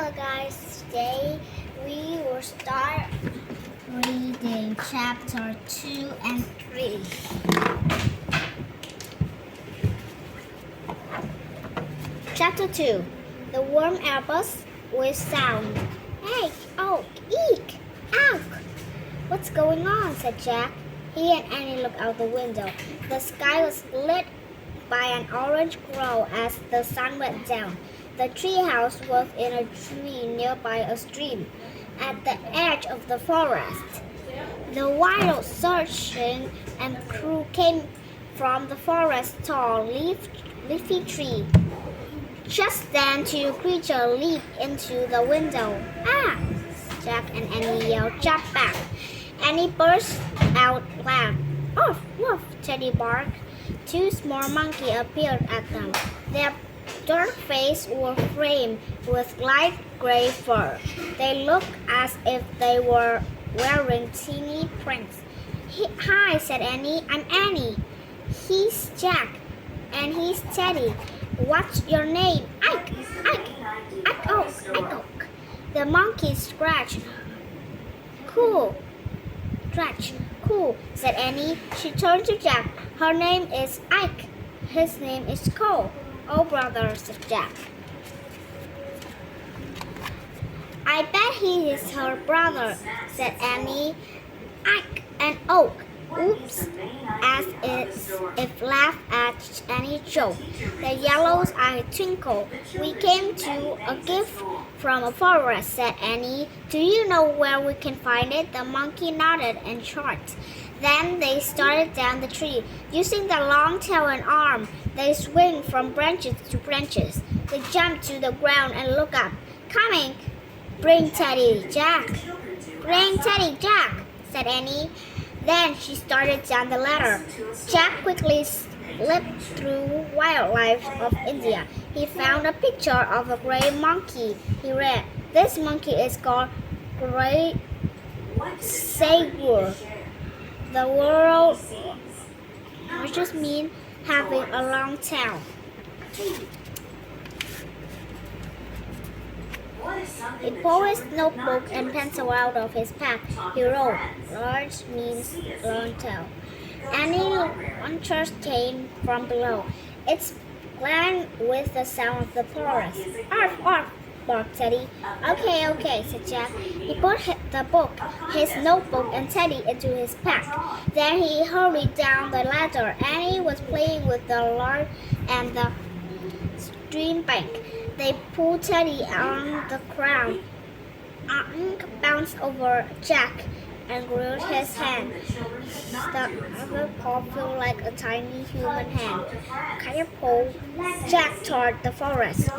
Hello guys, today we will start reading chapter 2 and 3. Chapter 2. The warm apples with sound. Hey, oh, eek, ow! What's going on? Said Jack. He and Annie looked out the window. The sky was lit by an orange glow as the sun went down. The treehouse was in a tree nearby a stream, at the edge of the forest. The wild searching and crew came from the forest's tall, leafy tree. Just then, two creatures leaped into the window. Ah! Jack and Annie yelled, "Jump back!" Annie burst out laughing. "Woof, woof!" Teddy barked. Two small monkeys appeared at them. Their dark faces were framed with light gray fur. They looked as if they were wearing teeny prints. "Hi," said Annie. "I'm Annie. He's Jack. And he's Teddy. What's your name?" "Ike. Ike. Ike Oak. Ike Oak." The monkey scratched. Cool, said Annie. She turned to Jack. "Her name is Ike. His name is Cole." "Oh, brother," said Jack. "I bet he is her brother," said Annie. "Ike and Oak." Oops, as if laughed at Annie's joke. The yellow's eye twinkled. "We came to a gift from a forest," said Annie. "Do you know where we can find it?" The monkey nodded and shrugged. Then they started down the tree. Using their long tail and arm, they swing from branches to branches. They jump to the ground and look up. "Coming! Bring Teddy, Jack!" "Bring Teddy, Jack!" said Annie. Then she started down the ladder. Jack quickly slipped through Wildlife of India. He found a picture of a gray monkey. He read, "This monkey is called Gray Sagur. The word just means having a long tail." He pulled his notebook and pencil out of his pack. He wrote, "Large means long tail." Any launchers came from below. It's glad with the sound of the forest. "Arf, arf," barked Teddy. Okay, said Jack. He put the book, his notebook, and Teddy into his pack. Then he hurried down the ladder. Annie was playing with the lark and the stream bank. They pulled Teddy on the ground. Unk bounced over Jack and gripped his hand. The other paw felt like a tiny human hand. Pulled Jack toward the forest.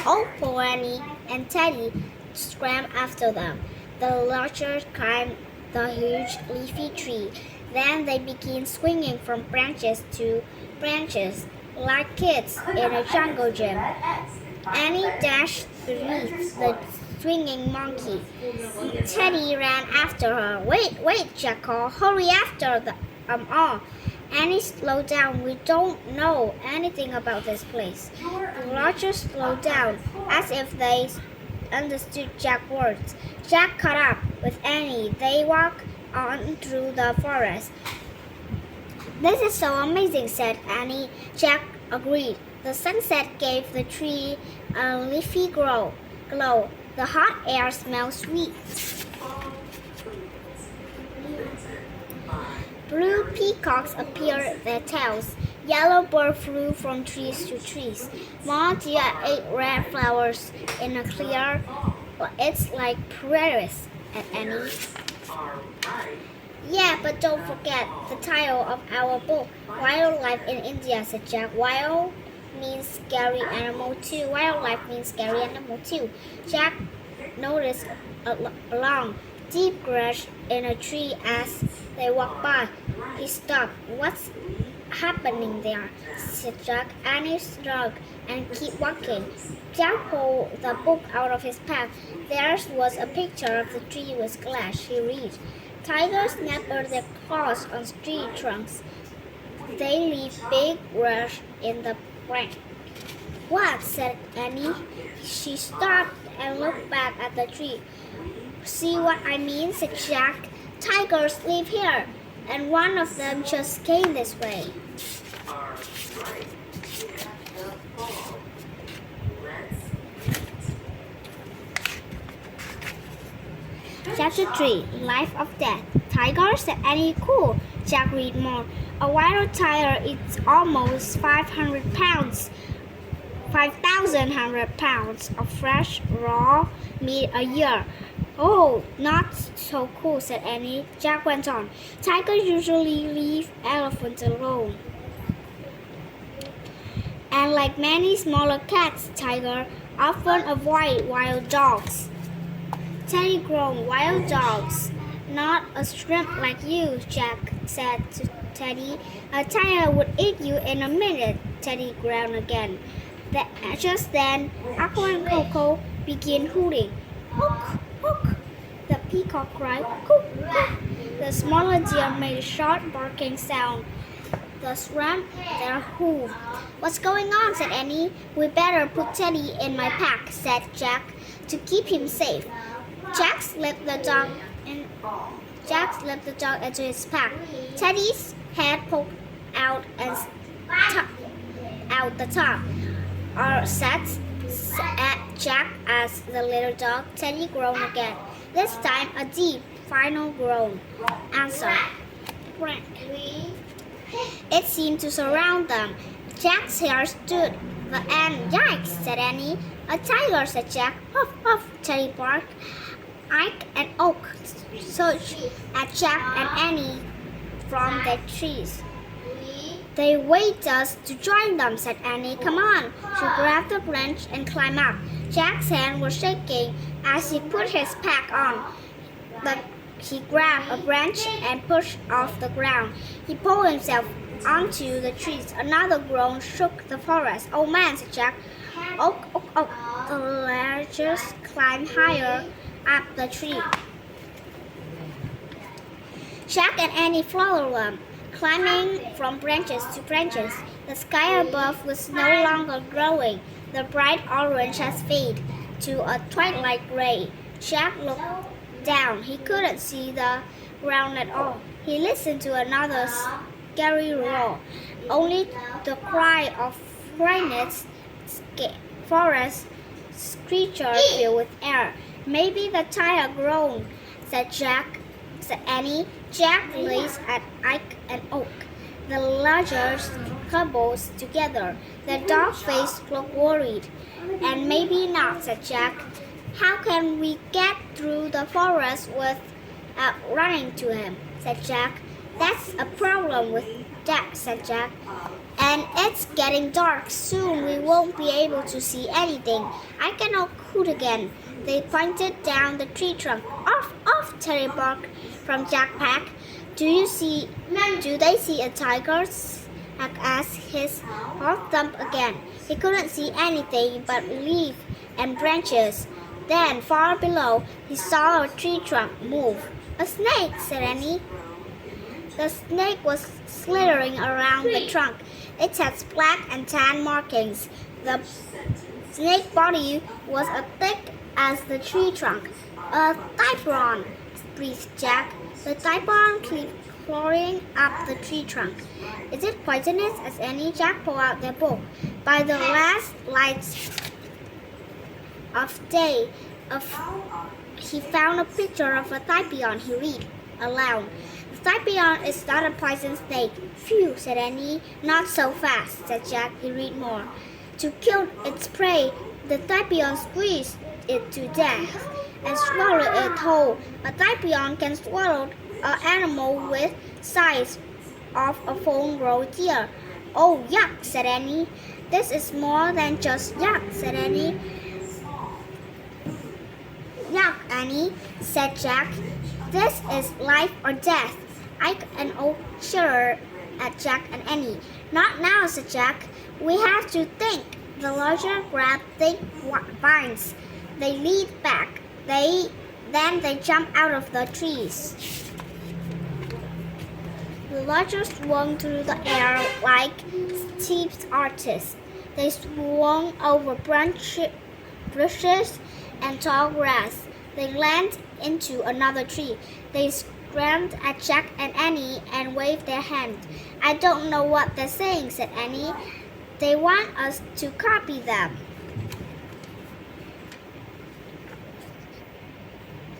Oh, poor Annie and Teddy scrambled after them. The larger climbed the huge leafy tree. Then they began swinging from branches to branches like kids in a jungle gym. Annie dashed beneath the swinging monkey. Teddy ran after her. Wait, Jack called. "Hurry after all." Annie slowed down. "We don't know anything about this place." The largers slowed down, as if they understood Jack's words. Jack caught up with Annie. They walked on through the forest. "This is so amazing," said Annie. Jack agreed. The sunset gave the tree a leafy glow. The hot air smelled sweet. Blue peacocks appeared at their tails. Yellow birds flew from trees to trees. Small deer ate red flowers in a clear. "It's like prairies," at Annie. "Yeah, but don't forget the title of our book, Wildlife in India," said Jack. "Wild means scary animal too. Wildlife means scary animal too." Jack noticed a long, deep grass in a tree as they walked by. He stopped. "What's happening there?" said Jack. Annie shrugged and kept walking. Jack pulled the book out of his pack. There was a picture of the tree with glass. He read, "Tigers snapped their claws on tree trunks. They leave big rash in the branch." What? Said Annie. She stopped and looked back at the tree. See what I mean? Said Jack. Tigers live here, and one of them just came this way. Chapter 3 Life of Death. Tigers? Said Annie. Cool. Jack read more. A wild tiger eats almost 500 pounds. 5,100 pounds of fresh, raw meat a year. Oh, not so cool, said Annie. Jack went on. Tigers usually leave elephants alone. And like many smaller cats, tigers often avoid wild dogs. Teddy groaned. Wild dogs, not a shrimp like you, Jack said to Teddy. A tiger would eat you in a minute, Teddy groaned again. Just then, Aqua and Coco began hooting. Hook, hook! The peacock cried. Cook, cook! The smaller deer made a short barking sound. The shrimp their hoof. What's going on? Said Annie. We better put Teddy in my pack, said Jack, to keep him safe. Jack slipped the dog into his pack. Teddy's head poked out and out the top. Sat at Jack as the little dog. Teddy groaned again. This time a deep, final groan. Answer. Frank. It seemed to surround them. Jack's hair stood the end. Yikes, said Annie. A tiger, said Jack. Huff, huff, Teddy barked. Ike and Oak searched at Jack and Annie from their trees. They wait us to join them, said Annie. Come on. She grabbed a branch and climbed up. Jack's hand was shaking as he put his pack on. But he grabbed a branch and pushed off the ground. He pulled himself onto the trees. Another groan shook the forest. Oh man, said Jack. Oak, oak, oak. The largest climbed higher up the tree. Jack and Annie followed them, climbing from branches to branches. The sky above was no longer glowing. The bright orange had faded to a twilight gray. Jack looked down. He couldn't see the ground at all. He listened to another scary roar. Only the cry of frightened forest creature filled with air. Maybe the tiger groaned, said Annie. Jack gazed at Ike and Oak. The largest couples together. The dog face looked worried. And maybe not, said Jack. How can we get through the forest without running to him? Said Jack. That's a problem with that, said Jack. And it's getting dark. Soon we won't be able to see anything. I cannot hoot again. They pointed down the tree trunk. Off, off, Teddy barked from Jack's pack. Do they see a tiger? Jack asked. His heart thumped again. He couldn't see anything but leaves and branches. Then, far below, he saw a tree trunk move. A snake, said Annie. The snake was slithering around the trunk. It had black and tan markings. The snake's body was as thick as the tree trunk. A typhon, breathed Jack. The typhon kept clawing up the tree trunk. Is it poisonous? Asked Annie. Jack pulled out their book. By the last lights of day, he found a picture of a typhon. He read aloud. The typhon is not a poison snake. Phew, said Annie. Not so fast, said Jack. He read more. To kill its prey, the typhon squeezed it to death and swallowed it whole. A typhon can swallow an animal with size of a full-grown deer. Oh, yuck, said Annie. This is more than just yuck, said Annie. Yuck, Annie, said Jack. This is life or death. Ike and Oak shuddered at Jack and Annie. Not now, said Jack. We have to think. The larger grabbed thick vines. They leaned back. Then they jumped out of the trees. The larger swung through the air like steep arches. They swung over bushes and tall grass. They landed into another tree. They screamed at Jack and Annie and waved their hands. I don't know what they're saying, said Annie. They want us to copy them.